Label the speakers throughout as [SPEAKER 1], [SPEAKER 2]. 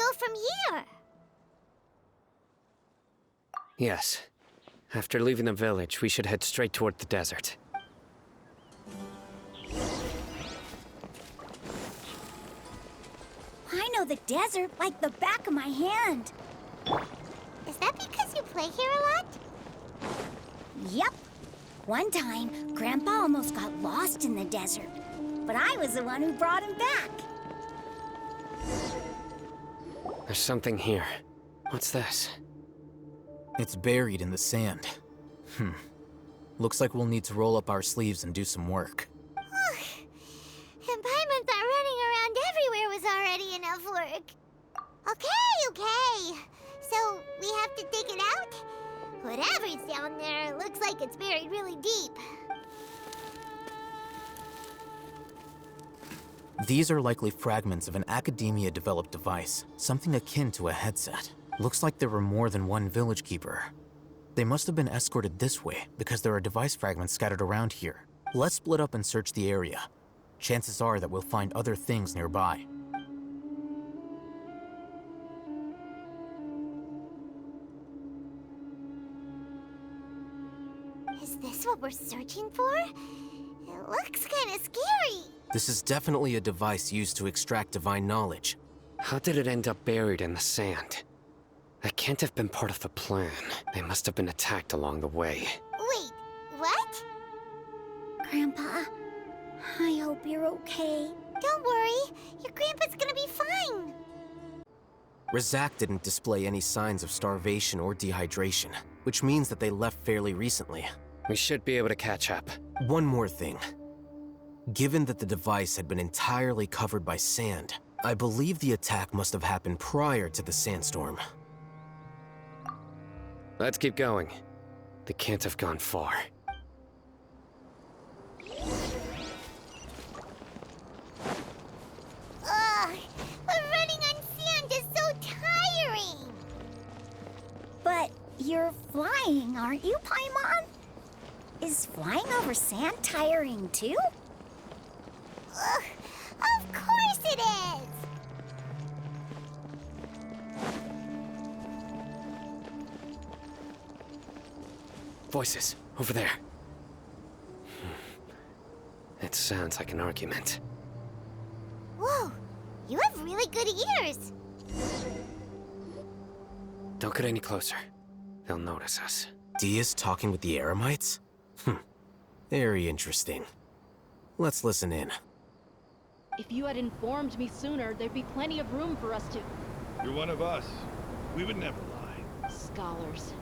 [SPEAKER 1] go from here?
[SPEAKER 2] Yes. After leaving the village, we should head straight toward the desert.
[SPEAKER 1] I know the desert like the back of my hand. Is that because you play here a lot? Yep. One time, Grandpa almost got lost in the desert, but I was the one who brought him back.
[SPEAKER 2] There's something here. What's this?
[SPEAKER 3] It's buried in the sand. Looks like we'll need to roll up our sleeves and do some work.
[SPEAKER 1] And Paimon thought running around everywhere was already enough work. Okay. So, we have to dig it out? Whatever's down there looks like it's buried really deep.
[SPEAKER 3] These are likely fragments of an academia-developed device, something akin to a headset. Looks like there were more than one village keeper. They must have been escorted this way because there are device fragments scattered around here. Let's split up and search the area. Chances are that we'll find other things nearby.
[SPEAKER 1] Is this what we're searching for? It looks kind of scary.
[SPEAKER 3] This is definitely a device used to extract divine knowledge.
[SPEAKER 2] How did it end up buried in the sand? That can't have been part of the plan. They must have been attacked along the way.
[SPEAKER 1] Wait, what? Grandpa, I hope you're okay. Don't worry, your grandpa's gonna be fine.
[SPEAKER 3] Razak didn't display any signs of starvation or dehydration, which means that they left fairly recently.
[SPEAKER 2] We should be able to catch up.
[SPEAKER 3] One more thing. Given that the device had been entirely covered by sand, I believe the attack must have happened prior to the sandstorm.
[SPEAKER 2] Let's keep going. They can't have gone far.
[SPEAKER 1] Ugh, but running on sand is so tiring. But you're flying, aren't you, Paimon? Is flying over sand tiring too? Ugh, of course it is!
[SPEAKER 2] Voices, over there. It sounds like an argument.
[SPEAKER 1] Whoa, you have really good ears.
[SPEAKER 2] Don't get any closer. They'll notice us.
[SPEAKER 3] Dia's talking with the Eremites? Very interesting. Let's listen in.
[SPEAKER 4] If you had informed me sooner, there'd be plenty of room for us to...
[SPEAKER 5] You're one of us. We would never lie.
[SPEAKER 4] Scholars.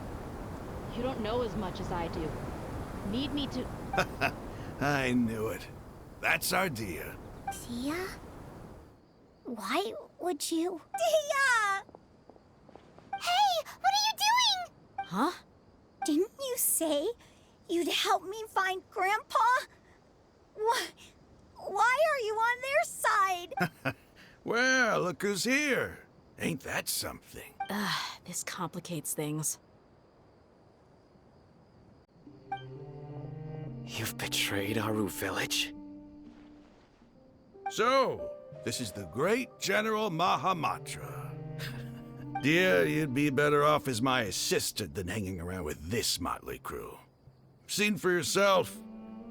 [SPEAKER 4] You don't know as much as I do. Need me to...
[SPEAKER 5] I knew it. That's our Dia.
[SPEAKER 1] Dia? Why would you... Dia! Hey, what are you doing?
[SPEAKER 4] Huh?
[SPEAKER 1] Didn't you say you'd help me find Grandpa? Why are you on their side?
[SPEAKER 5] Well, look who's here. Ain't that something?
[SPEAKER 4] This complicates things.
[SPEAKER 2] You've betrayed Aru village?
[SPEAKER 5] So, this is the great General Mahamatra. Dear, you'd be better off as my assistant than hanging around with this motley crew. Seen for yourself,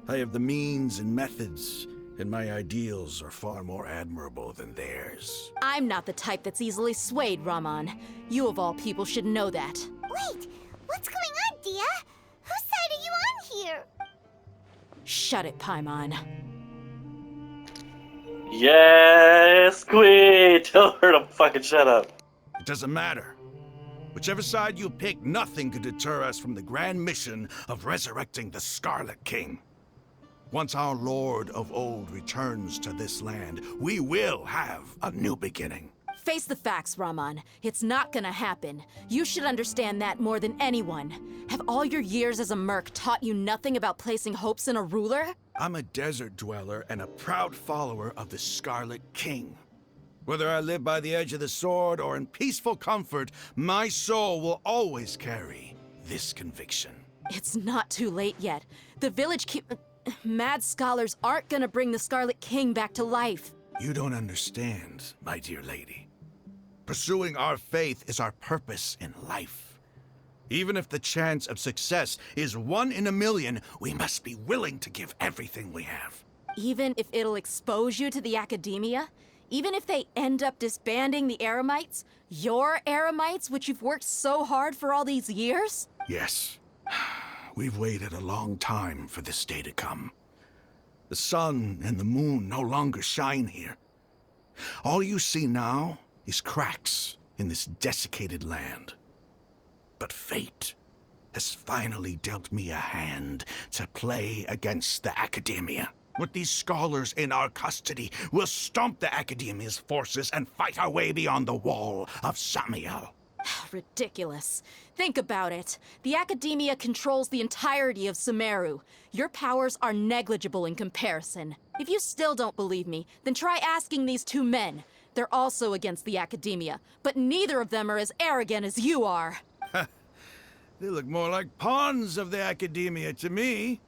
[SPEAKER 5] I have the means and methods, and my ideals are far more admirable than theirs.
[SPEAKER 4] I'm not the type that's easily swayed, Raman. You of all people should know that.
[SPEAKER 1] Wait, what's going on, Dia? Whose side are you on here?
[SPEAKER 4] Shut it, Paimon.
[SPEAKER 6] Yes, Queen! Tell her to fucking shut up.
[SPEAKER 5] It doesn't matter. Whichever side you pick, nothing could deter us from the grand mission of resurrecting the Scarlet King. Once our Lord of Old returns to this land, we will have a new beginning.
[SPEAKER 4] Face the facts, Raman. It's not gonna happen. You should understand that more than anyone. Have all your years as a merc taught you nothing about placing hopes in a ruler?
[SPEAKER 5] I'm a desert dweller and a proud follower of the Scarlet King. Whether I live by the edge of the sword or in peaceful comfort, my soul will always carry this conviction.
[SPEAKER 4] It's not too late yet. The village mad scholars aren't gonna bring the Scarlet King back to life.
[SPEAKER 5] You don't understand, my dear lady. Pursuing our faith is our purpose in life. Even if the chance of success is 1 in a million, we must be willing to give everything we have.
[SPEAKER 4] Even if it'll expose you to the academia? Even if they end up disbanding the Eremites? Your Eremites, which you've worked so hard for all these years?
[SPEAKER 5] Yes. We've waited a long time for this day to come. The sun and the moon no longer shine here. All you see now is cracks in this desiccated land. But fate has finally dealt me a hand to play against the Academia. With these scholars in our custody, we'll stomp the Academia's forces and fight our way beyond the wall of Samiel.
[SPEAKER 4] Ridiculous. Think about it. The Academia controls the entirety of Sumeru. Your powers are negligible in comparison. If you still don't believe me, then try asking these 2 men. They're also against the Academia, but neither of them are as arrogant as you are.
[SPEAKER 5] They look more like pawns of the Academia to me.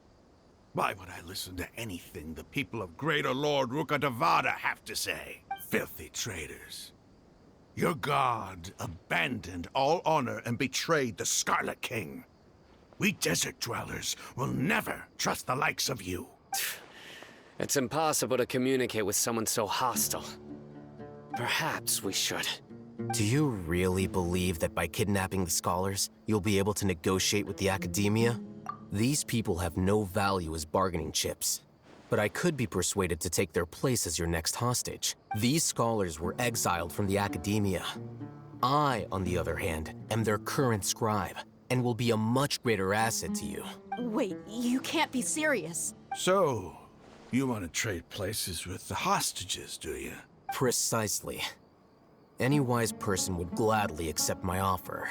[SPEAKER 5] Why would I listen to anything the people of Greater Lord Rukkhadevada have to say? Filthy traitors. Your god abandoned all honor and betrayed the Scarlet King. We desert dwellers will never trust the likes of you.
[SPEAKER 2] It's impossible to communicate with someone so hostile. Perhaps we should.
[SPEAKER 3] Do you really believe that by kidnapping the scholars, you'll be able to negotiate with the Academia? These people have no value as bargaining chips. But I could be persuaded to take their place as your next hostage. These scholars were exiled from the Academia. I, on the other hand, am their current scribe, and will be a much greater asset to you.
[SPEAKER 4] Wait, you can't be serious.
[SPEAKER 5] So, you want to trade places with the hostages, do you?
[SPEAKER 3] Precisely. Any wise person would gladly accept my offer.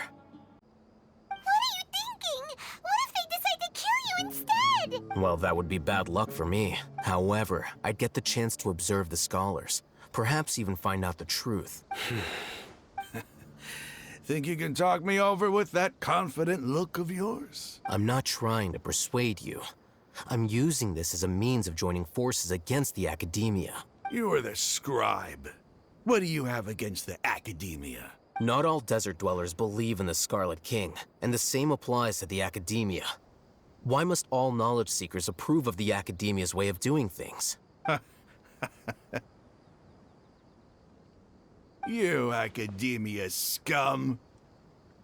[SPEAKER 1] What are you thinking? What if they decide to kill you instead?
[SPEAKER 3] Well, that would be bad luck for me. However, I'd get the chance to observe the scholars. Perhaps even find out the truth.
[SPEAKER 5] Think you can talk me over with that confident look of yours?
[SPEAKER 3] I'm not trying to persuade you. I'm using this as a means of joining forces against the Academia.
[SPEAKER 5] You are the scribe. What do you have against the Academia?
[SPEAKER 3] Not all desert dwellers believe in the Scarlet King, and the same applies to the Academia. Why must all knowledge seekers approve of the Academia's way of doing things?
[SPEAKER 5] You Academia scum.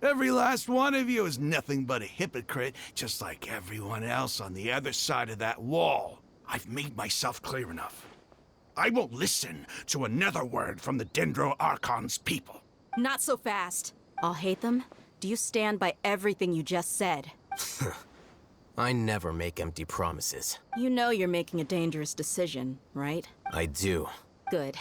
[SPEAKER 5] Every last one of you is nothing but a hypocrite, just like everyone else on the other side of that wall. I've made myself clear enough. I won't listen to another word from the Dendro Archon's people.
[SPEAKER 4] Not so fast. I'll hate them. Do you stand by everything you just said?
[SPEAKER 3] I never make empty promises.
[SPEAKER 4] You know you're making a dangerous decision, right?
[SPEAKER 3] I do.
[SPEAKER 4] Good.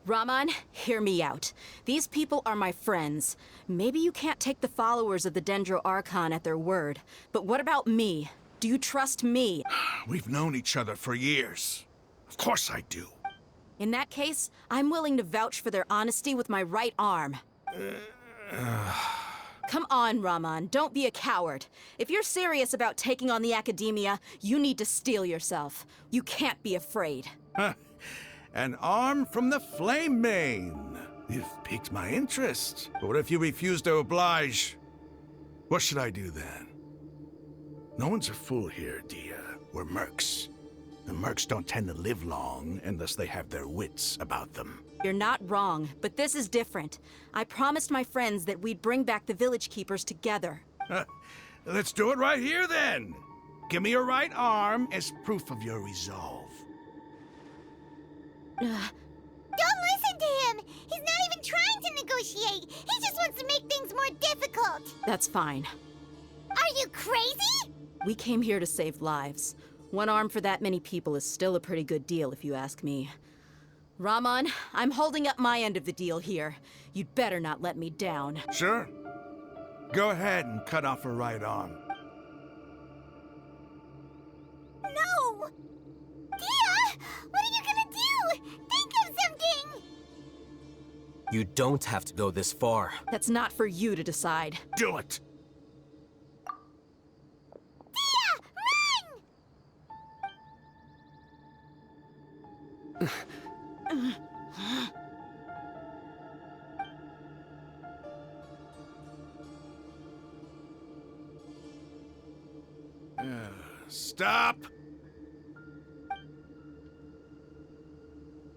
[SPEAKER 4] Raman, hear me out. These people are my friends. Maybe you can't take the followers of the Dendro Archon at their word, but what about me? Do you trust me?
[SPEAKER 5] We've known each other for years. Of course I do.
[SPEAKER 4] In that case, I'm willing to vouch for their honesty with my right arm. Come on, Raman, don't be a coward. If you're serious about taking on the Academia, you need to steel yourself. You can't be afraid.
[SPEAKER 5] An arm from the Flame Mane. You've piqued my interest. But what if you refuse to oblige? What should I do then? No one's a fool here, Dia. We're mercs. The mercs don't tend to live long unless they have their wits about them.
[SPEAKER 4] You're not wrong, but this is different. I promised my friends that we'd bring back the village keepers together.
[SPEAKER 5] Let's do it right here then. Give me your right arm as proof of your resolve.
[SPEAKER 1] Don't listen to him! He's not even trying to negotiate! He just wants to make things more difficult!
[SPEAKER 4] That's fine.
[SPEAKER 1] Are you crazy?
[SPEAKER 4] We came here to save lives. One arm for that many people is still a pretty good deal, if you ask me. Raman, I'm holding up my end of the deal here. You'd better not let me down.
[SPEAKER 5] Sure. Go ahead and cut off her right arm.
[SPEAKER 1] No! Dia! What are you gonna do? Think of something!
[SPEAKER 3] You don't have to go this far.
[SPEAKER 4] That's not for you to decide.
[SPEAKER 5] Do it! Stop!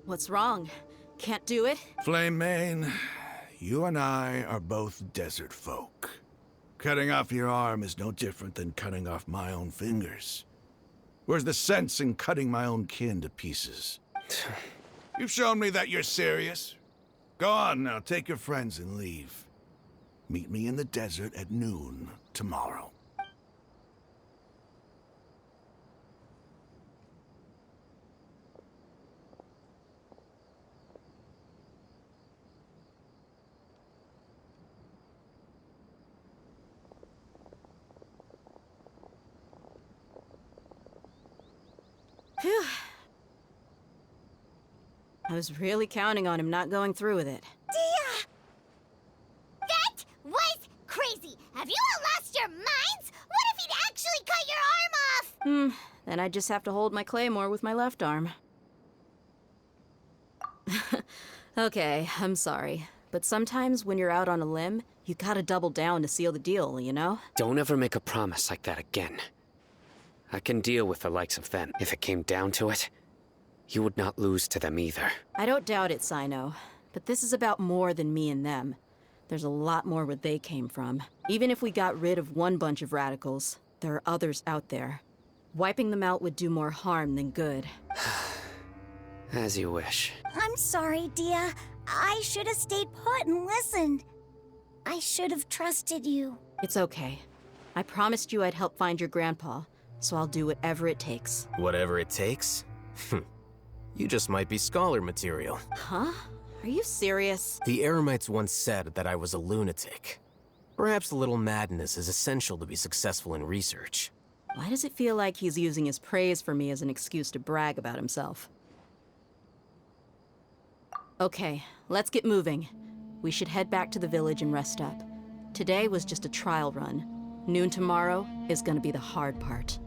[SPEAKER 4] What's wrong? Can't do it?
[SPEAKER 5] Flame Mane, you and I are both desert folk. Cutting off your arm is no different than cutting off my own fingers. Where's the sense in cutting my own kin to pieces? You've shown me that you're serious. Go on now, take your friends and leave. Meet me in the desert at noon tomorrow.
[SPEAKER 4] Phew. I was really counting on him not going through with it.
[SPEAKER 1] Dia! That was crazy! Have you all lost your minds? What if he'd actually cut your arm off?
[SPEAKER 4] Then I just have to hold my claymore with my left arm. Okay, I'm sorry. But sometimes when you're out on a limb, you gotta double down to seal the deal, you know?
[SPEAKER 2] Don't ever make a promise like that again. I can deal with the likes of them. If it came down to it, you would not lose to them either.
[SPEAKER 4] I don't doubt it, Sino. But this is about more than me and them. There's a lot more where they came from. Even if we got rid of one bunch of radicals, there are others out there. Wiping them out would do more harm than good.
[SPEAKER 2] As you wish.
[SPEAKER 1] I'm sorry, Dia. I should have stayed put and listened. I should have trusted you.
[SPEAKER 4] It's okay. I promised you I'd help find your grandpa, so I'll do whatever it takes.
[SPEAKER 3] Whatever it takes? You just might be scholar material.
[SPEAKER 4] Huh? Are you serious?
[SPEAKER 3] The Eremites once said that I was a lunatic. Perhaps a little madness is essential to be successful in research.
[SPEAKER 4] Why does it feel like he's using his praise for me as an excuse to brag about himself? Okay, let's get moving. We should head back to the village and rest up. Today was just a trial run. Noon tomorrow is gonna be the hard part.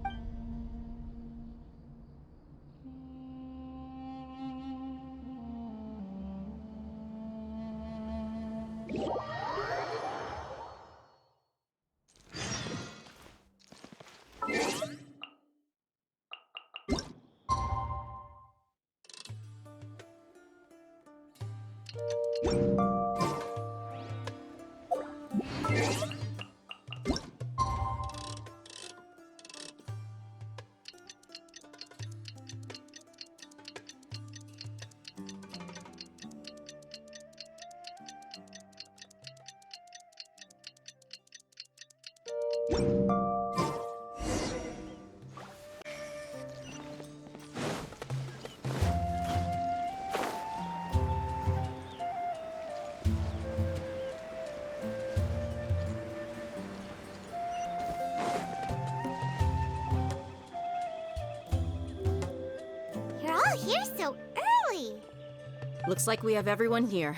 [SPEAKER 1] You're all here so early.
[SPEAKER 4] Looks like we have everyone here.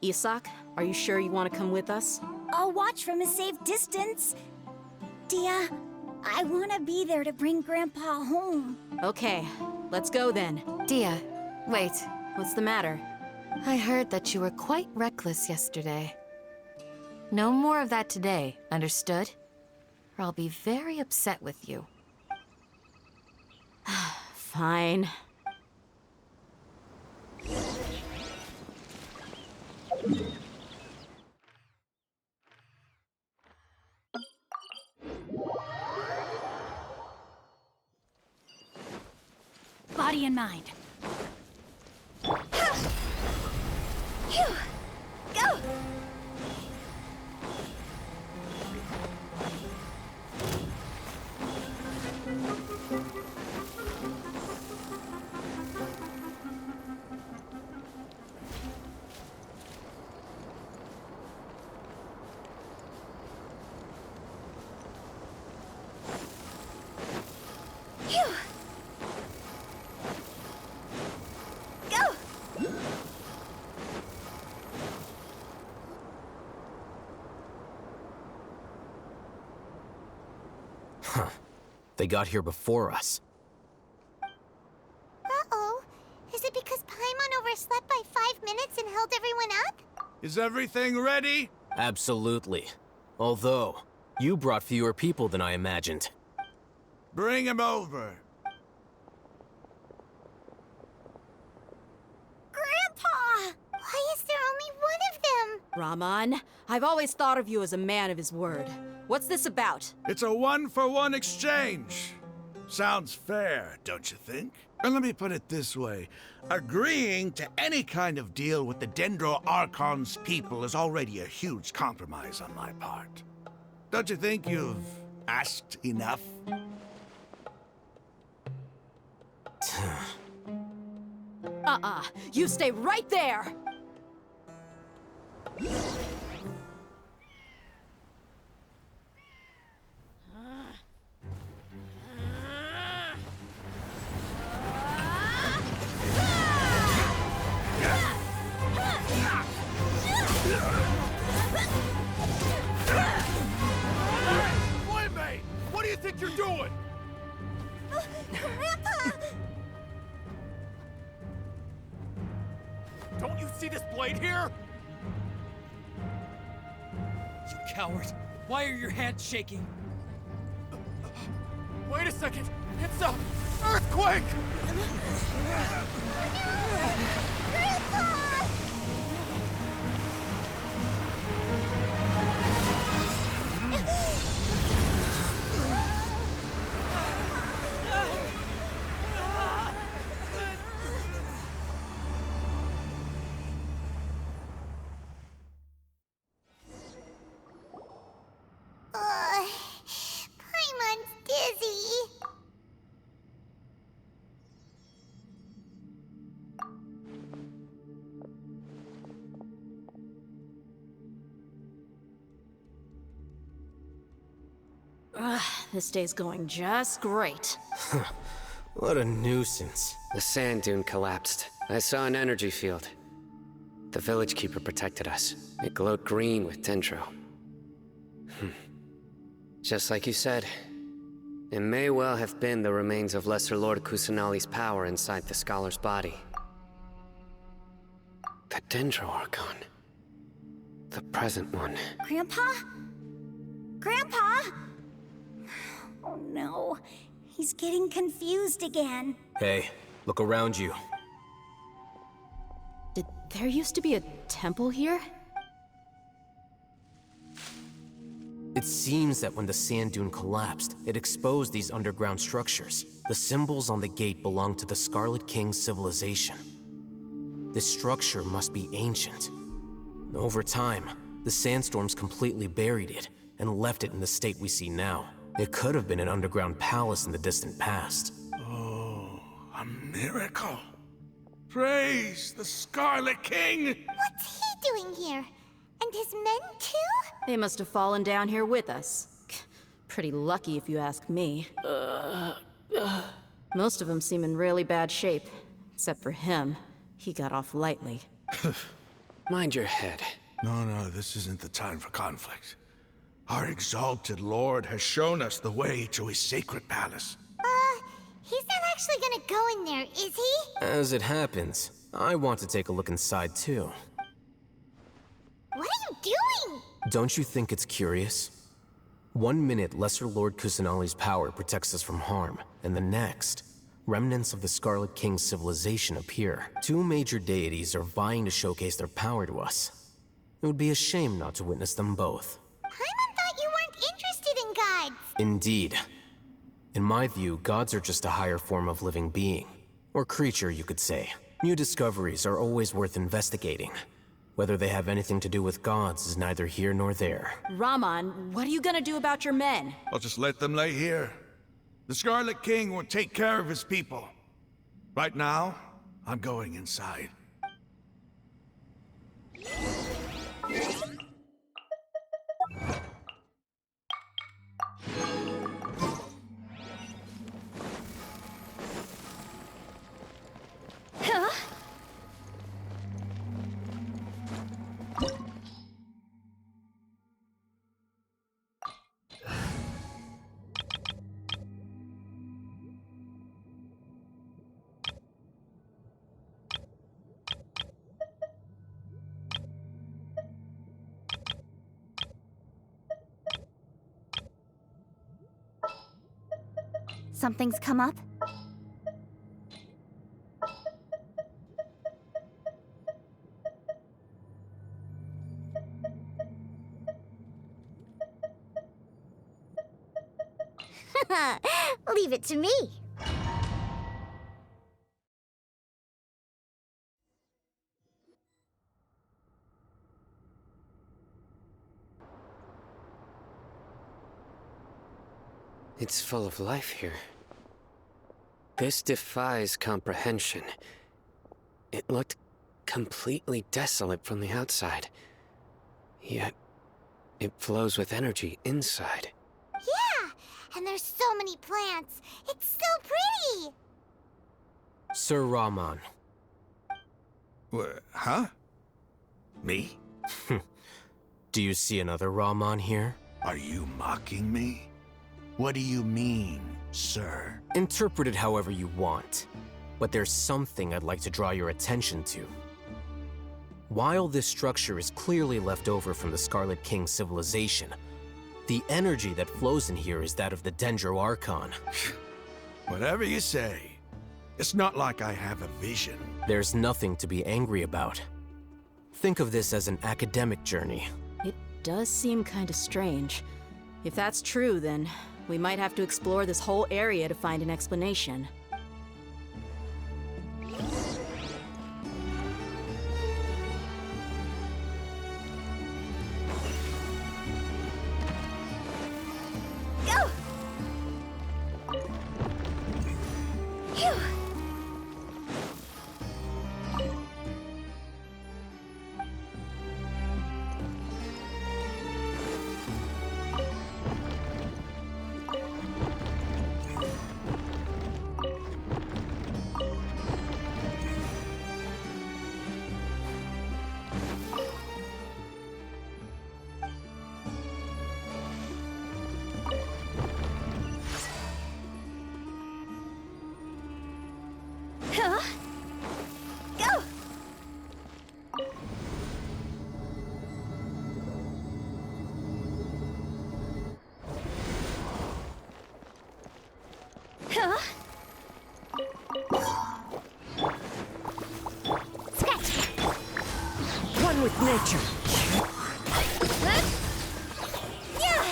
[SPEAKER 4] Isak, are you sure you want to come with us?
[SPEAKER 1] I'll watch from a safe distance. Dia, I want to be there to bring Grandpa home.
[SPEAKER 4] Okay, let's go then.
[SPEAKER 7] Dia, wait.
[SPEAKER 4] What's the matter?
[SPEAKER 7] I heard that you were quite reckless yesterday. No more of that today, understood? Or I'll be very upset with you.
[SPEAKER 4] Fine.
[SPEAKER 1] Body and mind. Phew. Go! Phew. Go!
[SPEAKER 3] Huh. They got here before us.
[SPEAKER 1] Uh-oh. Is it because Paimon overslept by 5 minutes and held everyone up?
[SPEAKER 5] Is everything ready?
[SPEAKER 3] Absolutely. Although, you brought fewer people than I imagined.
[SPEAKER 5] Bring him over.
[SPEAKER 1] Grandpa! Why is there only one of them?
[SPEAKER 4] Raman, I've always thought of you as a man of his word. What's this about?
[SPEAKER 5] It's a one-for-one exchange. Sounds fair, don't you think? And let me put it this way. Agreeing to any kind of deal with the Dendro Archon's people is already a huge compromise on my part. Don't you think you've asked enough?
[SPEAKER 4] You stay right there!
[SPEAKER 8] Playmate! What do you think you're doing?
[SPEAKER 1] Grandpa!
[SPEAKER 8] Don't you see this blade here?
[SPEAKER 9] You coward! Why are your hands shaking?
[SPEAKER 8] Wait a second! It's a earthquake!
[SPEAKER 1] Paimon's dizzy.
[SPEAKER 4] This day's going just great.
[SPEAKER 2] What a nuisance. The sand dune collapsed. I saw an energy field. The village keeper protected us. It glowed green with dendro. Just like you said, it may well have been the remains of Lesser Lord Kusanali's power inside the scholar's body. The Dendro Archon. The present one.
[SPEAKER 1] Grandpa? Grandpa? Oh no. He's getting confused again.
[SPEAKER 3] Hey, look around you.
[SPEAKER 4] Did there used to be a temple here?
[SPEAKER 3] It seems that when the sand dune collapsed, it exposed these underground structures. The symbols on the gate belong to the Scarlet King's civilization. This structure must be ancient. Over time, the sandstorms completely buried it and left it in the state we see now. It could have been an underground palace in the distant past.
[SPEAKER 5] Oh, a miracle. Praise the Scarlet King!
[SPEAKER 1] What's he doing here? And his men too?
[SPEAKER 4] They must have fallen down here with us. Pretty lucky if you ask me. Most of them seem in really bad shape. Except for him. He got off lightly.
[SPEAKER 2] Mind your head.
[SPEAKER 5] No, this isn't the time for conflict. Our exalted lord has shown us the way to his sacred palace.
[SPEAKER 1] He's not actually gonna go in there, is he?
[SPEAKER 3] As it happens, I want to take a look inside too.
[SPEAKER 1] What are you doing?
[SPEAKER 3] Don't you think it's curious? 1 minute, Lesser Lord Kusanali's power protects us from harm, and the next, remnants of the Scarlet King's civilization appear. Two major deities are vying to showcase their power to us. It would be a shame not to witness them both.
[SPEAKER 1] Paimon thought you weren't interested in gods.
[SPEAKER 3] Indeed. In my view, gods are just a higher form of living being. Or creature, you could say. New discoveries are always worth investigating. Whether they have anything to do with gods is neither here nor there.
[SPEAKER 4] Raman, what are you gonna do about your men?
[SPEAKER 5] I'll just let them lay here. The Scarlet King will take care of his people. Right now, I'm going inside.
[SPEAKER 1] Huh? something's come up? Leave it to me.
[SPEAKER 2] It's full of life here. This defies comprehension. It looked completely desolate from the outside. Yet, it flows with energy inside.
[SPEAKER 1] Yeah, and there's so many plants. It's so pretty.
[SPEAKER 10] Sir Rahman.
[SPEAKER 5] Huh? Me?
[SPEAKER 10] Do you see another Rahman here?
[SPEAKER 5] Are you mocking me? What do you mean, sir?
[SPEAKER 10] Interpret it however you want, but there's something I'd like to draw your attention to. While this structure is clearly left over from the Scarlet King civilization, the energy that flows in here is that of the Dendro Archon.
[SPEAKER 5] Whatever you say. It's not like I have a vision.
[SPEAKER 10] There's nothing to be angry about. Think of this as an academic journey.
[SPEAKER 4] It does seem kinda strange. If that's true, then we might have to explore this whole area to find an explanation.
[SPEAKER 1] Go! Phew! Huh? Go! Huh? Scratch!
[SPEAKER 10] One with nature!
[SPEAKER 1] Huh? Yeah!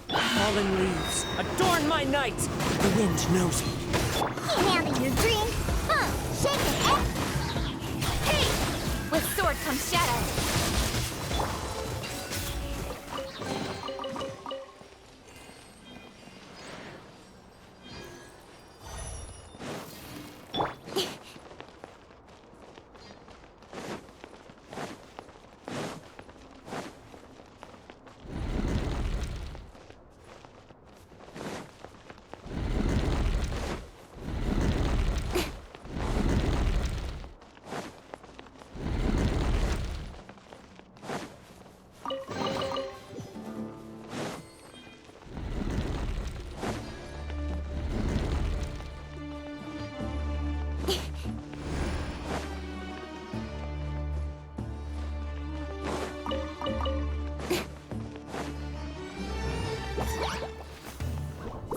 [SPEAKER 9] Fallen leaves, adorn my night!
[SPEAKER 10] The wind knows me.
[SPEAKER 1] You handling your drink? Huh? Shake it, eh? Hey! With sword comes shadow.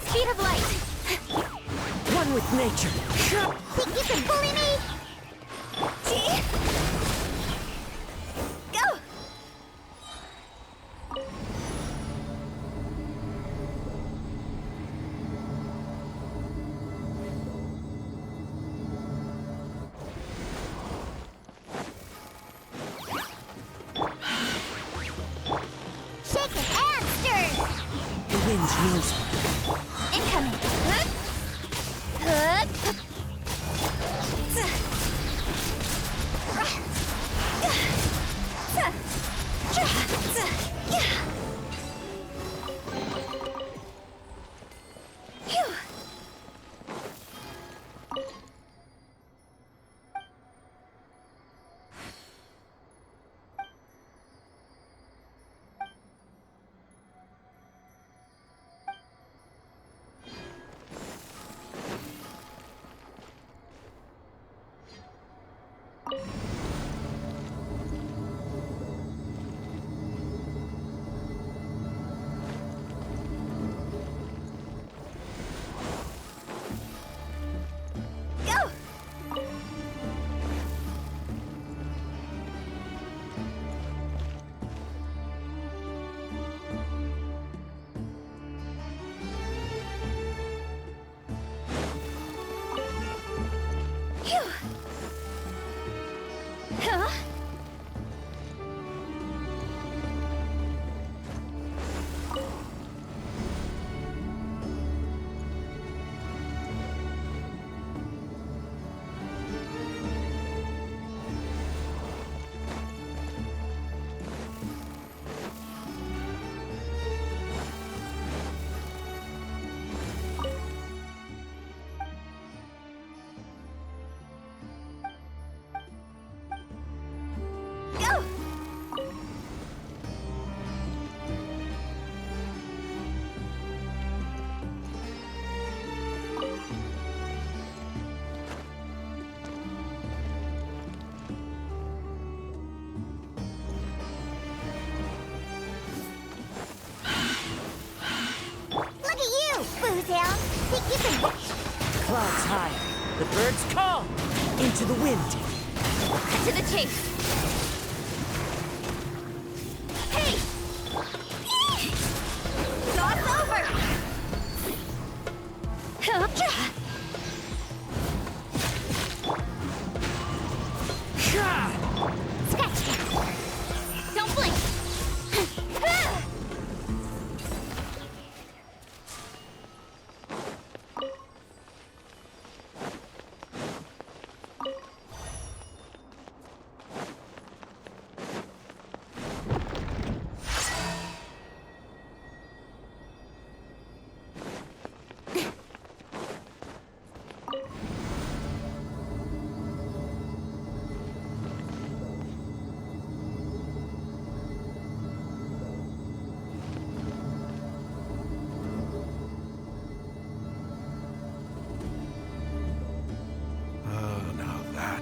[SPEAKER 1] Speed of light.
[SPEAKER 10] One with nature!
[SPEAKER 1] Think you can bully me? Gee. Go! Shake it and stir!
[SPEAKER 10] The wind knows me.
[SPEAKER 1] Incoming! Huh? Huh? Phew.
[SPEAKER 9] Clouds high, the birds call! Into the wind!
[SPEAKER 1] Cut to the chase. Hey! Jaw's over! Scratch that! Don't blink!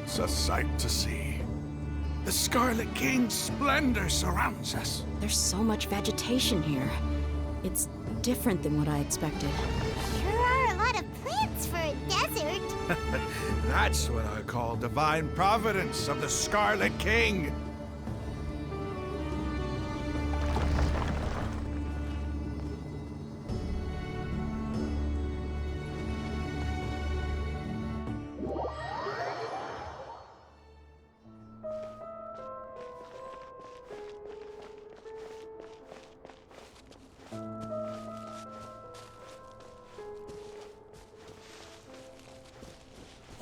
[SPEAKER 5] It's a sight to see. The Scarlet King's splendor surrounds us.
[SPEAKER 4] There's so much vegetation here. It's different than what I expected.
[SPEAKER 1] Sure are a lot of plants for a desert.
[SPEAKER 5] That's what I call divine providence of the Scarlet King.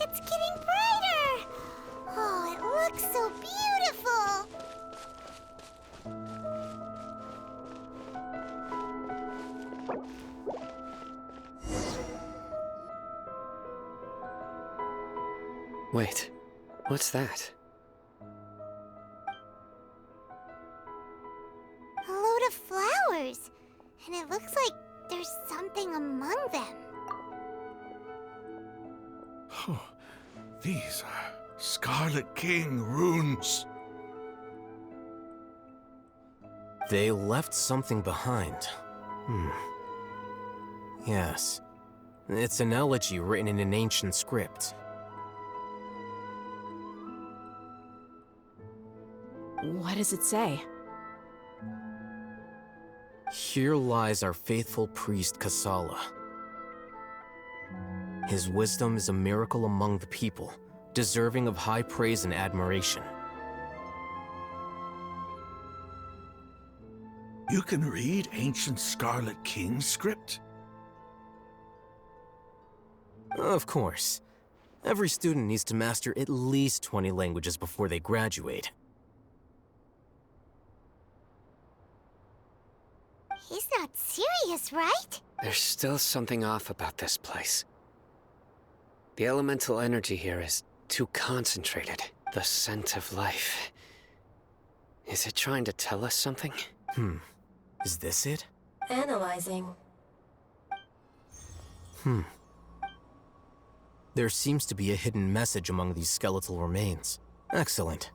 [SPEAKER 1] It's getting brighter! Oh, it looks so beautiful!
[SPEAKER 2] Wait, what's that?
[SPEAKER 1] A load of flowers. And it looks like there's something among them.
[SPEAKER 5] Oh, these are Scarlet King runes.
[SPEAKER 3] They left something behind. Yes. It's an elegy written in an ancient script.
[SPEAKER 4] What does it say?
[SPEAKER 3] Here lies our faithful priest Kasala. His wisdom is a miracle among the people, deserving of high praise and admiration.
[SPEAKER 5] You can read ancient Scarlet King script?
[SPEAKER 3] Of course. Every student needs to master at least 20 languages before they graduate.
[SPEAKER 1] He's not serious, right?
[SPEAKER 2] There's still something off about this place. The elemental energy here is too concentrated. The scent of life. Is it trying to tell us something?
[SPEAKER 3] Is this it?
[SPEAKER 7] Analyzing.
[SPEAKER 3] There seems to be a hidden message among these skeletal remains. Excellent.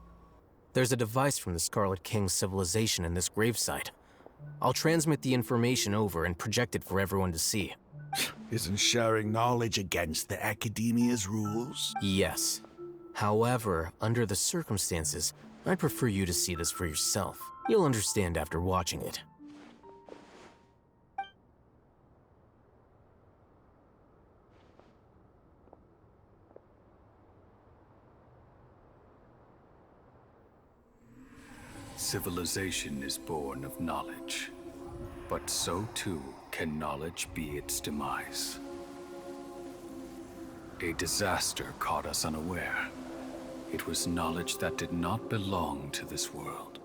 [SPEAKER 3] There's a device from the Scarlet King's civilization in this gravesite. I'll transmit the information over and project it for everyone to see.
[SPEAKER 5] Isn't sharing knowledge against the Academia's rules?
[SPEAKER 3] Yes. However, under the circumstances, I'd prefer you to see this for yourself. You'll understand after watching it.
[SPEAKER 11] Civilization is born of knowledge, but so too can knowledge be its demise. A disaster caught us unaware. It was knowledge that did not belong to this world.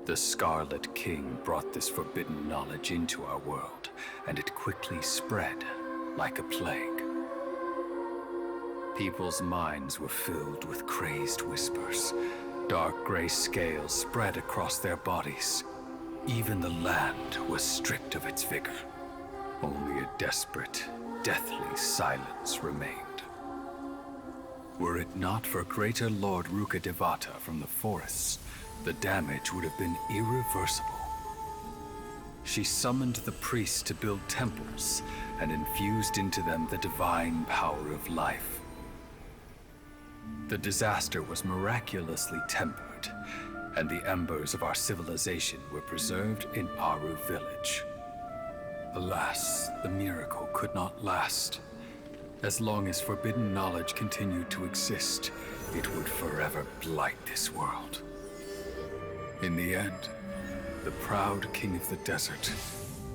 [SPEAKER 11] The Scarlet King brought this forbidden knowledge into our world, and it quickly spread like a plague. People's minds were filled with crazed whispers. Dark gray scales spread across their bodies. Even the land was stripped of its vigor. Only a desperate, deathly silence remained. Were it not for greater Lord Rukkhadevata from the forests, the damage would have been irreversible. she summoned the priests to build temples and infused into them the divine power of life. The disaster was miraculously tempered, and the embers of our civilization were preserved in Aru village. Alas, the miracle could not last. As long as forbidden knowledge continued to exist, it would forever blight this world. In the end, the proud king of the desert,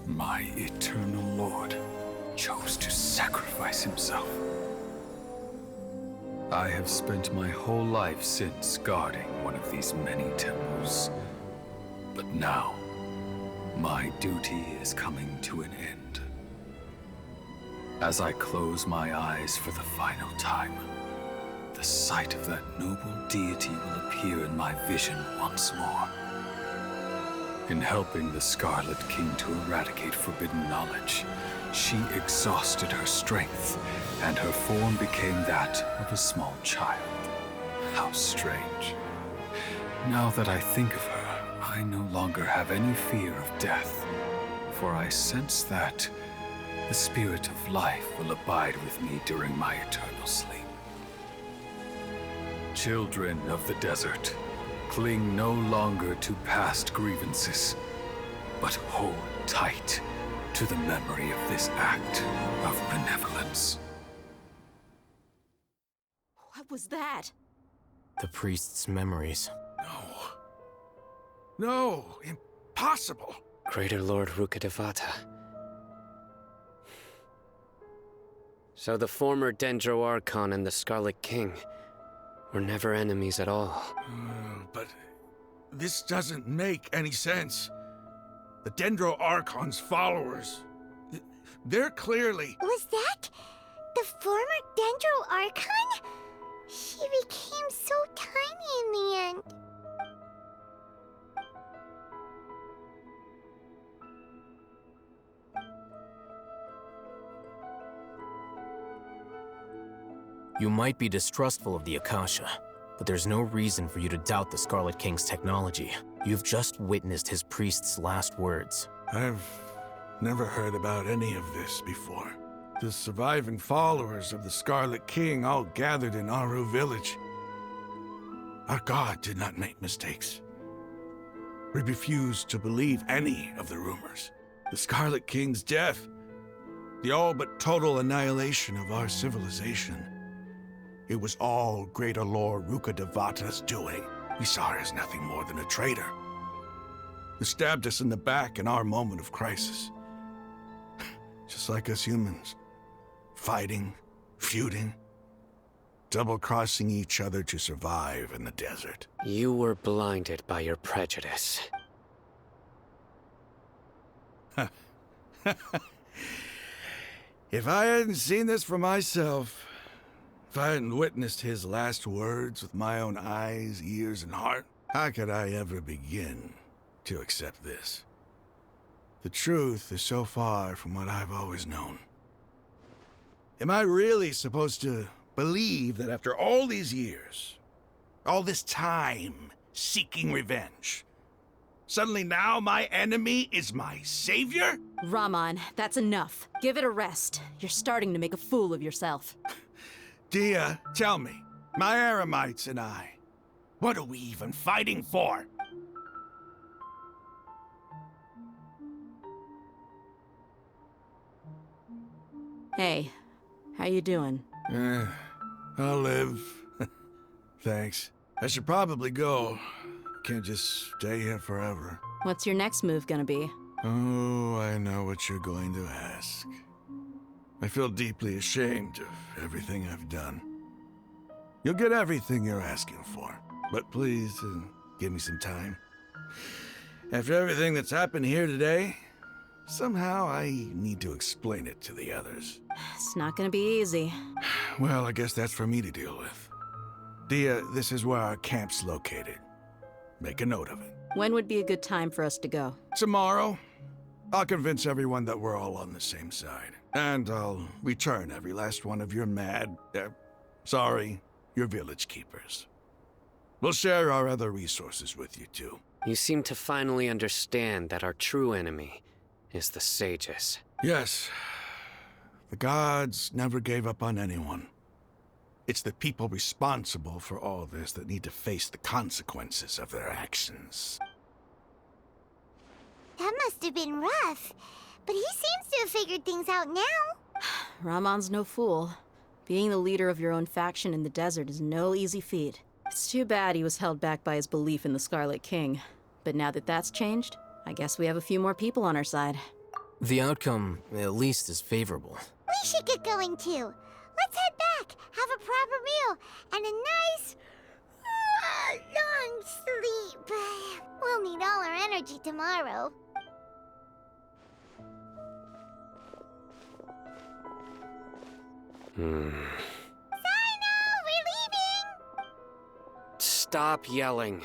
[SPEAKER 11] my eternal lord, chose to sacrifice himself. I have spent my whole life since guarding one of these many temples. But now, my duty is coming to an end. As I close my eyes for the final time, the sight of that noble deity will appear in my vision once more. In helping the Scarlet King to eradicate forbidden knowledge, she exhausted her strength, and her form became that of a small child. How strange. Now that I think of her, I no longer have any fear of death, for I sense that the spirit of life will abide with me during my eternal sleep. Children of the desert, cling no longer to past grievances, but hold tight to the memory of this act of benevolence.
[SPEAKER 4] What was that?
[SPEAKER 3] The priest's memories.
[SPEAKER 5] No, impossible.
[SPEAKER 2] Greater Lord Rukkhadevata. So the former Dendro Archon and the Scarlet King were never enemies at all.
[SPEAKER 5] But this doesn't make any sense. The Dendro Archon's followers, they're clearly...
[SPEAKER 1] Was that the former Dendro Archon? She became so tiny in the end.
[SPEAKER 3] You might be distrustful of the Akasha, but there's no reason for you to doubt the Scarlet King's technology. You've just witnessed his priest's last words.
[SPEAKER 5] I've never heard about any of this before. The surviving followers of the Scarlet King all gathered in Aru village. Our god did not make mistakes. We refused to believe any of the rumors. The Scarlet King's death, the all but total annihilation of our civilization. It was all Greater Lord Rukkhadevata's doing. We saw her as nothing more than a traitor, who stabbed us in the back in our moment of crisis. Just like us humans. Fighting, feuding, double-crossing each other to survive in the desert.
[SPEAKER 2] You were blinded by your prejudice.
[SPEAKER 5] If I hadn't seen this for myself, if I hadn't witnessed his last words with my own eyes, ears, and heart, how could I ever begin to accept this? The truth is so far from what I've always known. Am I really supposed to believe that after all these years, all this time seeking revenge, suddenly now my enemy is my savior?
[SPEAKER 4] Raman, that's enough. Give it a rest. You're starting to make a fool of yourself.
[SPEAKER 5] Dia, tell me, my Aramites and I, what are we even fighting for?
[SPEAKER 4] Hey, how you doing?
[SPEAKER 5] I'll live. Thanks. I should probably go. Can't just stay here forever.
[SPEAKER 4] What's your next move gonna be?
[SPEAKER 5] Oh, I know what you're going to ask. I feel deeply ashamed of everything I've done. You'll get everything you're asking for, but please give me some time. After everything that's happened here today, somehow I need to explain it to the others.
[SPEAKER 4] It's not gonna be easy.
[SPEAKER 5] Well, I guess that's for me to deal with. Dia, this is where our camp's located. Make a note of it.
[SPEAKER 4] When would be a good time for us to go?
[SPEAKER 5] Tomorrow, I'll convince everyone that we're all on the same side. And I'll return every last one of your your village keepers. We'll share our other resources with you too.
[SPEAKER 2] You seem to finally understand that our true enemy is the sages.
[SPEAKER 5] Yes. The gods never gave up on anyone. It's the people responsible for all this that need to face the consequences of their actions.
[SPEAKER 1] That must have been rough. But he seems to have figured things out now.
[SPEAKER 4] Ramon's no fool. Being the leader of your own faction in the desert is no easy feat. It's too bad he was held back by his belief in the Scarlet King. But now that that's changed, I guess we have a few more people on our side.
[SPEAKER 3] The outcome, at least, is favorable.
[SPEAKER 1] We should get going too. Let's head back, have a proper meal, and a nice, long sleep. We'll need all our energy tomorrow.
[SPEAKER 2] Hmm.
[SPEAKER 1] Sino, we're leaving!
[SPEAKER 2] Stop yelling.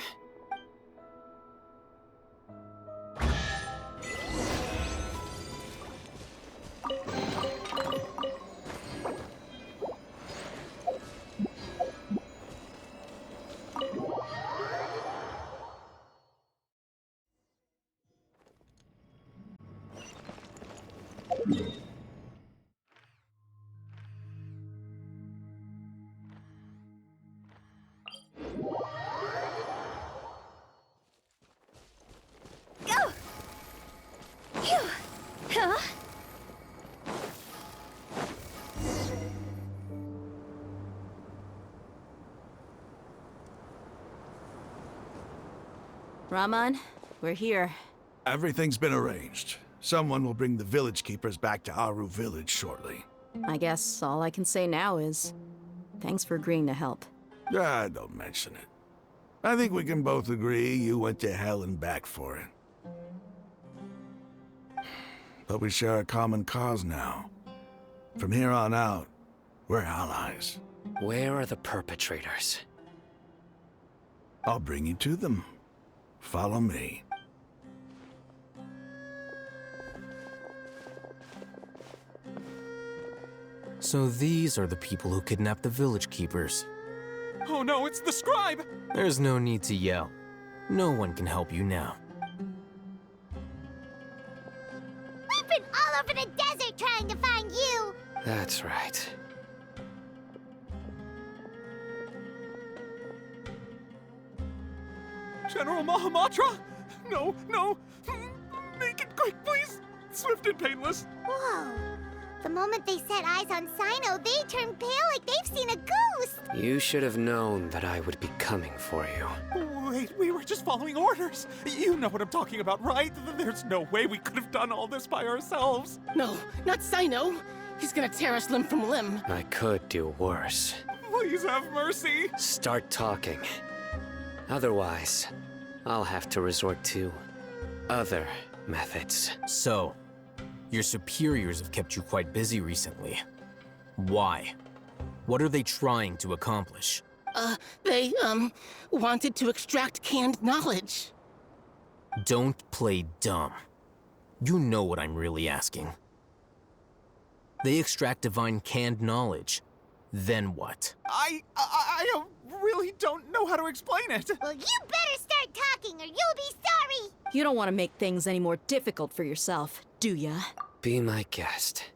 [SPEAKER 1] Go! Phew! Huh?
[SPEAKER 4] Ramon, we're here.
[SPEAKER 5] Everything's been arranged. Someone will bring the village keepers back to Aru village shortly.
[SPEAKER 4] I guess all I can say now is thanks for agreeing to help.
[SPEAKER 5] Ah, don't mention it. I think we can both agree you went to hell and back for it. But we share a common cause now. From here on out, we're allies.
[SPEAKER 2] Where are the perpetrators?
[SPEAKER 5] I'll bring you to them. Follow me.
[SPEAKER 3] So these are the people who kidnapped the village keepers.
[SPEAKER 9] Oh no, it's the scribe!
[SPEAKER 3] There's no need to yell. No one can help you now.
[SPEAKER 1] We've been all over the desert trying to find you!
[SPEAKER 2] That's right.
[SPEAKER 9] General Mahamatra? No, no! Make it quick, please! Swift and painless.
[SPEAKER 1] Whoa. The moment they set eyes on Sino, they turn pale like they've seen a ghost!
[SPEAKER 2] You should have known that I would be coming for you.
[SPEAKER 9] Wait, we were just following orders. You know what I'm talking about, right? There's no way we could have done all this by ourselves.
[SPEAKER 12] No, not Sino. He's gonna tear us limb from limb.
[SPEAKER 2] I could do worse.
[SPEAKER 9] Please have mercy.
[SPEAKER 2] Start talking. Otherwise, I'll have to resort to other methods.
[SPEAKER 3] So, your superiors have kept you quite busy recently. Why? What are they trying to accomplish?
[SPEAKER 12] They, wanted to extract canned knowledge.
[SPEAKER 3] Don't play dumb. You know what I'm really asking. They extract divine canned knowledge. Then what?
[SPEAKER 9] I really don't know how to explain it.
[SPEAKER 1] Well, you better start talking or you'll be sorry!
[SPEAKER 4] You don't want to make things any more difficult for yourself, do ya?
[SPEAKER 2] Be my guest.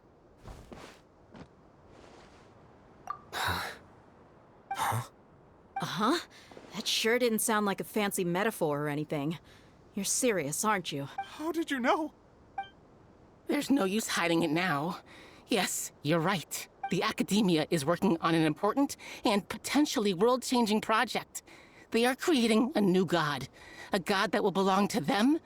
[SPEAKER 4] Uh-huh. That sure didn't sound like a fancy metaphor or anything. You're serious, aren't you?
[SPEAKER 9] How did you know?
[SPEAKER 12] There's no use hiding it now. Yes, you're right. The Academia is working on an important and potentially world-changing project. They are creating a new god. A god that will belong to them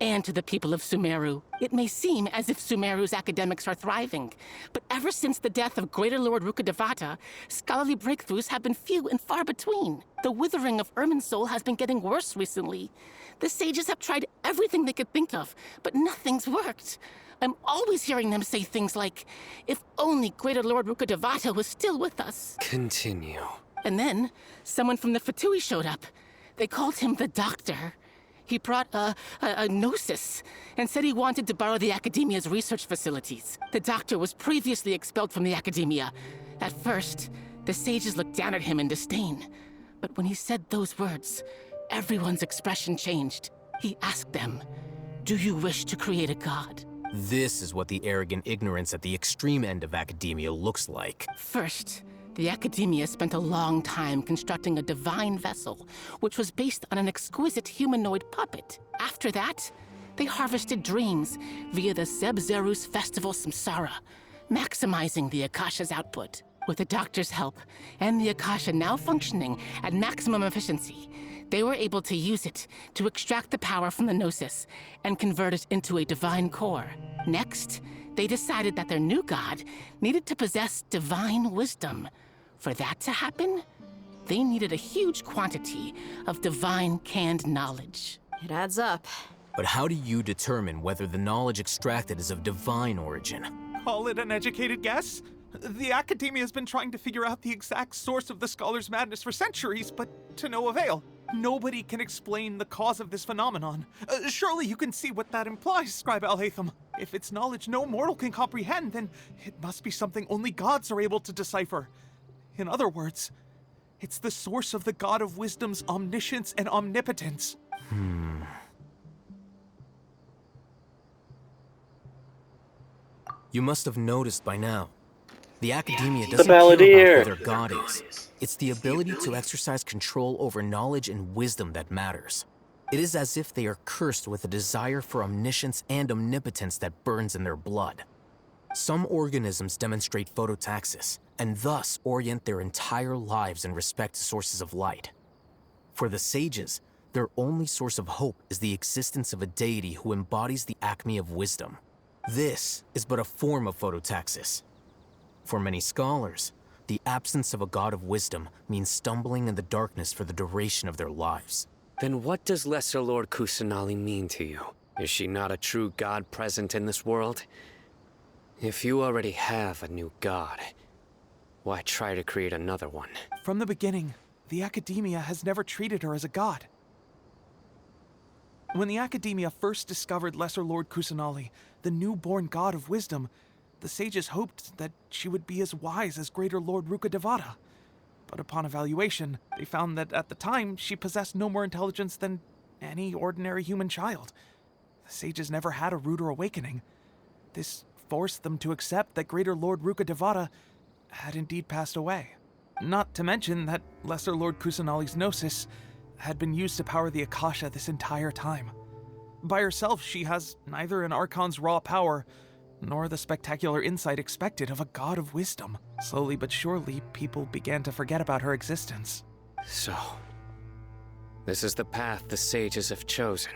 [SPEAKER 12] and to the people of Sumeru. It may seem as if Sumeru's academics are thriving, but ever since the death of Greater Lord Rukkhadevata, scholarly breakthroughs have been few and far between. The withering of Irminsul has been getting worse recently. The sages have tried everything they could think of, but nothing's worked. I'm always hearing them say things like, if only Greater Lord Rukkhadevata was still with us.
[SPEAKER 2] Continue.
[SPEAKER 12] And then, someone from the Fatui showed up. They called him the Doctor. He brought a gnosis and said he wanted to borrow the Academia's research facilities. The Doctor was previously expelled from the Academia. At first, the sages looked down at him in disdain. But when he said those words, everyone's expression changed. He asked them, "Do you wish to create a god?"
[SPEAKER 3] This is what the arrogant ignorance at the extreme end of academia looks like.
[SPEAKER 12] First, the Academia spent a long time constructing a divine vessel, which was based on an exquisite humanoid puppet. After that, they harvested dreams via the Zeb-Zerus Festival Samsara, maximizing the Akasha's output. With the Doctor's help, and the Akasha now functioning at maximum efficiency, they were able to use it to extract the power from the Gnosis and convert it into a divine core. Next, they decided that their new god needed to possess divine wisdom. For that to happen, they needed a huge quantity of divine canned knowledge.
[SPEAKER 4] It adds up.
[SPEAKER 3] But how do you determine whether the knowledge extracted is of divine origin?
[SPEAKER 9] Call it an educated guess? The Academia has been trying to figure out the exact source of the Scholar's madness for centuries, but to no avail. Nobody can explain the cause of this phenomenon. Surely you can see what that implies, Scribe Alhaitham. If it's knowledge no mortal can comprehend, then it must be something only gods are able to decipher. In other words, it's the source of the God of Wisdom's omniscience and omnipotence.
[SPEAKER 3] You must have noticed by now. The Academia doesn't care
[SPEAKER 6] Balladeer.
[SPEAKER 3] about who their god is. It's the ability to exercise control over knowledge and wisdom that matters. It is as if they are cursed with a desire for omniscience and omnipotence that burns in their blood. Some organisms demonstrate phototaxis, and thus orient their entire lives in respect to sources of light. For the sages, their only source of hope is the existence of a deity who embodies the acme of wisdom. This is but a form of phototaxis. For many scholars, the absence of a god of wisdom means stumbling in the darkness for the duration of their lives.
[SPEAKER 2] Then what does Lesser Lord Kusanali mean to you? Is she not a true god present in this world? If you already have a new god, why try to create another one?
[SPEAKER 9] From the beginning, the Academia has never treated her as a god. When the Academia first discovered Lesser Lord Kusanali, the newborn god of wisdom, the sages hoped that she would be as wise as Greater Lord Rukkhadevata. But upon evaluation, they found that at the time, she possessed no more intelligence than any ordinary human child. The sages never had a ruder awakening. This forced them to accept that Greater Lord Rukkhadevata had indeed passed away. Not to mention that Lesser Lord Kusanali's Gnosis had been used to power the Akasha this entire time. By herself, she has neither an Archon's raw power, nor the spectacular insight expected of a god of wisdom. Slowly but surely, people began to forget about her existence.
[SPEAKER 2] So, this is the path the sages have chosen.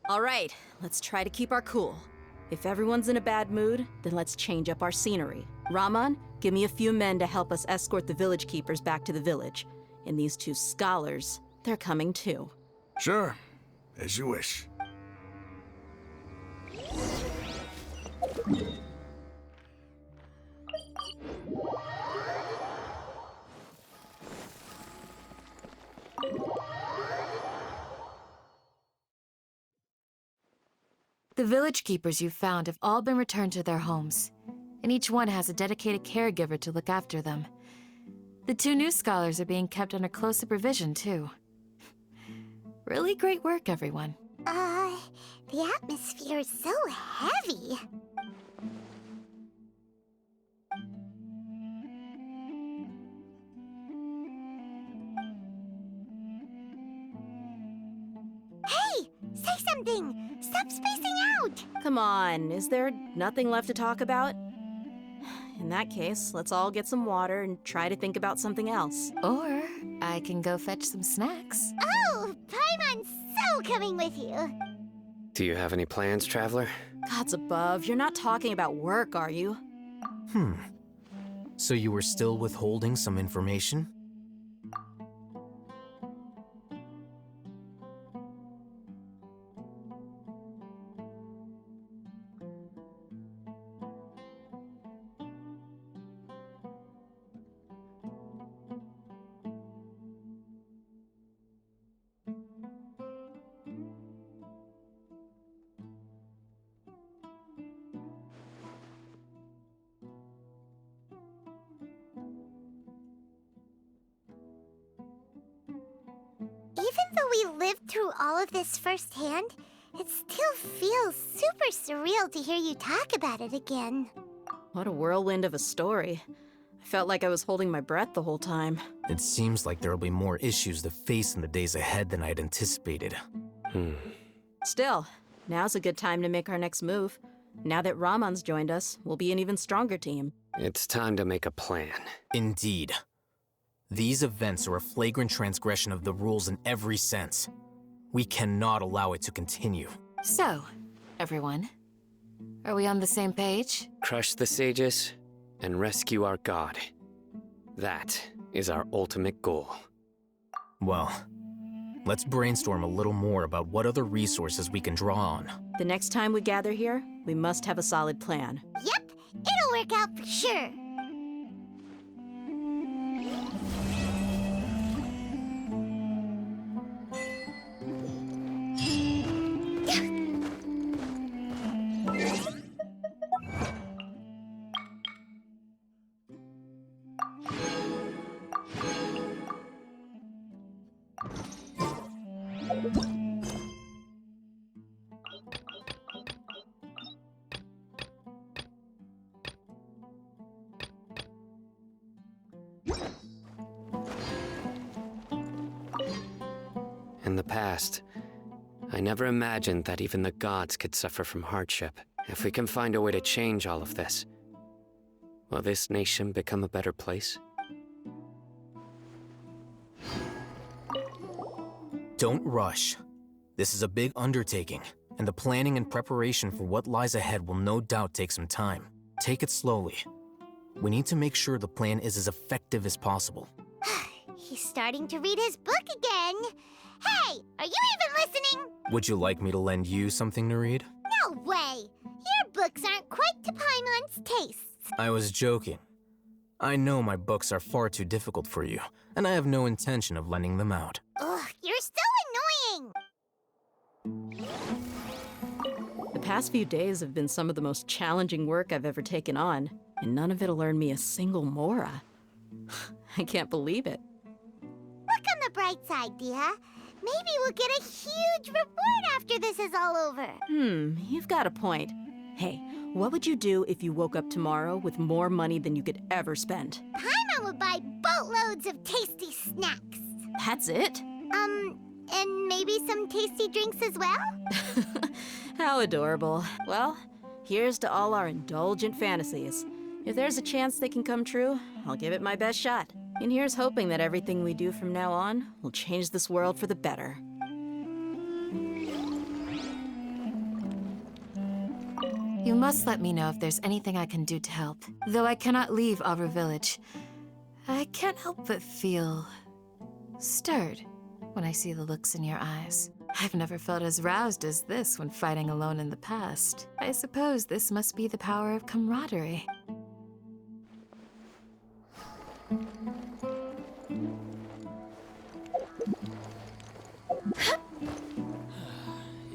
[SPEAKER 4] All right, let's try to keep our cool. If everyone's in a bad mood, then let's change up our scenery. Rahman, give me a few men to help us escort the village keepers back to the village. And these two scholars, they're coming too.
[SPEAKER 5] Sure, as you wish.
[SPEAKER 7] The village keepers you found have all been returned to their homes, and each one has a dedicated caregiver to look after them. The two new scholars are being kept under close supervision, too. Really great work, everyone.
[SPEAKER 1] The atmosphere is so heavy. Hey! Say something! Stop spacing out!
[SPEAKER 4] Come on, is there nothing left to talk about? In that case, let's all get some water and try to think about something else.
[SPEAKER 7] Or I can go fetch some snacks.
[SPEAKER 1] Oh! Paimon's so coming with you!
[SPEAKER 2] Do you have any plans, Traveler?
[SPEAKER 4] Gods above, you're not talking about work, are you?
[SPEAKER 3] So you were still withholding some information?
[SPEAKER 1] Even though we lived through all of this firsthand, it still feels super surreal to hear you talk about it again.
[SPEAKER 4] What a whirlwind of a story. I felt like I was holding my breath the whole time.
[SPEAKER 3] It seems like there will be more issues to face in the days ahead than I'd anticipated.
[SPEAKER 4] Still, now's a good time to make our next move. Now that Ramon's joined us, we'll be an even stronger team.
[SPEAKER 2] It's time to make a plan.
[SPEAKER 3] Indeed. These events are a flagrant transgression of the rules in every sense. We cannot allow it to continue.
[SPEAKER 7] So, everyone, are we on the same page?
[SPEAKER 2] Crush the sages and rescue our god. That is our ultimate goal.
[SPEAKER 3] Well, let's brainstorm a little more about what other resources we can draw on.
[SPEAKER 4] The next time we gather here, we must have a solid plan.
[SPEAKER 1] Yep, it'll work out for sure.
[SPEAKER 2] In the past, I never imagined that even the gods could suffer from hardship. If we can find a way to change all of this, will this nation become a better place?
[SPEAKER 3] Don't rush. This is a big undertaking, and the planning and preparation for what lies ahead will no doubt take some time. Take it slowly. We need to make sure the plan is as effective as possible.
[SPEAKER 1] He's starting to read his book again. Hey, are you even listening?
[SPEAKER 3] Would you like me to lend you something to read?
[SPEAKER 1] No way! Your books aren't quite to Paimon's tastes.
[SPEAKER 3] I was joking. I know my books are far too difficult for you, and I have no intention of lending them out.
[SPEAKER 1] Ugh, you're so annoying!
[SPEAKER 4] The past few days have been some of the most challenging work I've ever taken on, and none of it'll earn me a single mora. I can't believe it.
[SPEAKER 1] Look on the bright side, Dia. Maybe we'll get a huge reward after this is all over.
[SPEAKER 4] You've got a point. Hey, what would you do if you woke up tomorrow with more money than you could ever spend?
[SPEAKER 1] Paimon would buy boatloads of tasty snacks.
[SPEAKER 4] That's it?
[SPEAKER 1] And maybe some tasty drinks as well?
[SPEAKER 4] How adorable. Well, here's to all our indulgent fantasies. If there's a chance they can come true, I'll give it my best shot. And here's hoping that everything we do from now on will change this world for the better.
[SPEAKER 7] You must let me know if there's anything I can do to help. Though I cannot leave Avra Village, I can't help but feel stirred when I see the looks in your eyes. I've never felt as roused as this when fighting alone in the past. I suppose this must be the power of camaraderie.